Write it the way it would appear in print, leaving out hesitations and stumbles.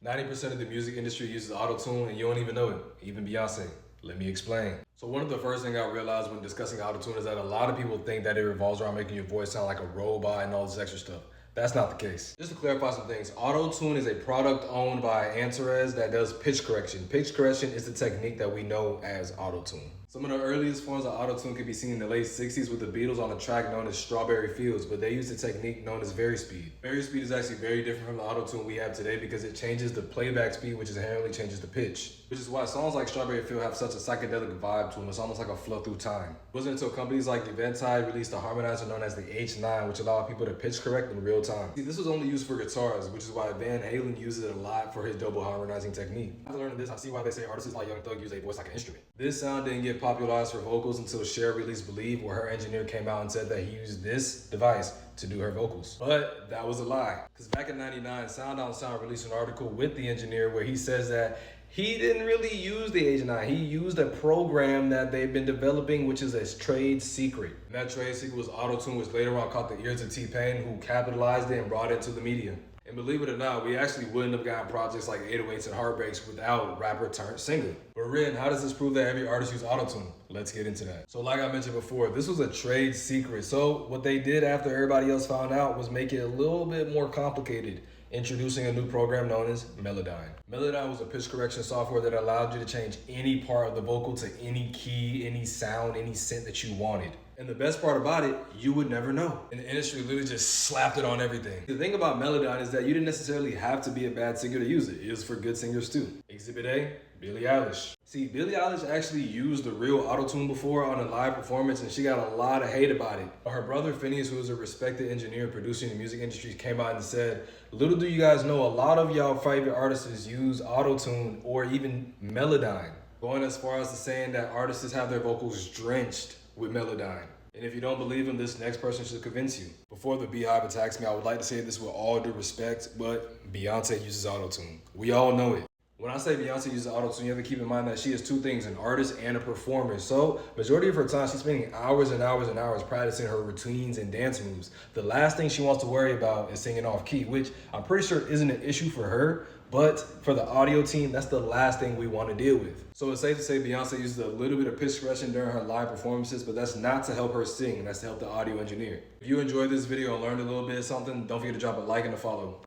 90% of the music industry uses autotune and you don't even know it, even Beyonce. Let me explain. So one of the first things I realized when discussing autotune is that a lot of people think that it revolves around making your voice sound like a robot and all this extra stuff. That's not the case. Just to clarify some things, autotune is a product owned by Antares that does pitch correction. Pitch correction is the technique that we know as autotune. Some of the earliest forms of autotune could be seen in the late 60s with the Beatles on a track known as Strawberry Fields, but they used a technique known as varispeed. Varispeed is actually very different from the autotune we have today because it changes the playback speed, which inherently changes the pitch. Which is why songs like Strawberry Fields have such a psychedelic vibe to them. It's almost like a flow through time. It wasn't until companies like Eventide released a harmonizer known as the H9, which allowed people to pitch correct in real time. See, this was only used for guitars, which is why Van Halen uses it a lot for his double harmonizing technique. After learning this, I see why they say artists like Young Thug use a voice like an instrument. This sound didn't get popularized for vocals until Cher released Believe, where her engineer came out and said that he used this device to do her vocals. But that was a lie. Because back in '99, Sound On Sound released an article with the engineer where he says that he didn't really use the H9. He used a program that they've been developing, which is a trade secret. And that trade secret was autotune, which later on caught the ears of T-Pain, who capitalized it and brought it to the media. And believe it or not, we actually wouldn't have gotten projects like 808s and Heartbreaks without rapper turned singer. But Rin, how does this prove that every artist uses autotune? Let's get into that. So like I mentioned before, this was a trade secret. So what they did after everybody else found out was make it a little bit more complicated, introducing a new program known as Melodyne. Melodyne was a pitch correction software that allowed you to change any part of the vocal to any key, any sound, any synth that you wanted. And the best part about it, you would never know. And the industry literally just slapped it on everything. The thing about Melodyne is that you didn't necessarily have to be a bad singer to use it. It is for good singers too. Exhibit A, Billie Eilish. See, Billie Eilish actually used the real autotune before on a live performance and she got a lot of hate about it. Her brother Phineas, who is a respected engineer producing the music industry, came out and said, little do you guys know, a lot of y'all favorite artists use autotune or even Melodyne. Going as far as to saying that artists have their vocals drenched with Melodyne. And if you don't believe him, this next person should convince you. Before the Beehive attacks me, I would like to say this with all due respect, but Beyonce uses autotune. We all know it. When I say Beyonce uses autotune, you have to keep in mind that she is two things, an artist and a performer. So, majority of her time, she's spending hours and hours and hours practicing her routines and dance moves. The last thing she wants to worry about is singing off key, which I'm pretty sure isn't an issue for her, but for the audio team, that's the last thing we want to deal with. So it's safe to say Beyonce uses a little bit of pitch correction during her live performances, but that's not to help her sing, that's to help the audio engineer. If you enjoyed this video and learned a little bit of something, don't forget to drop a like and a follow.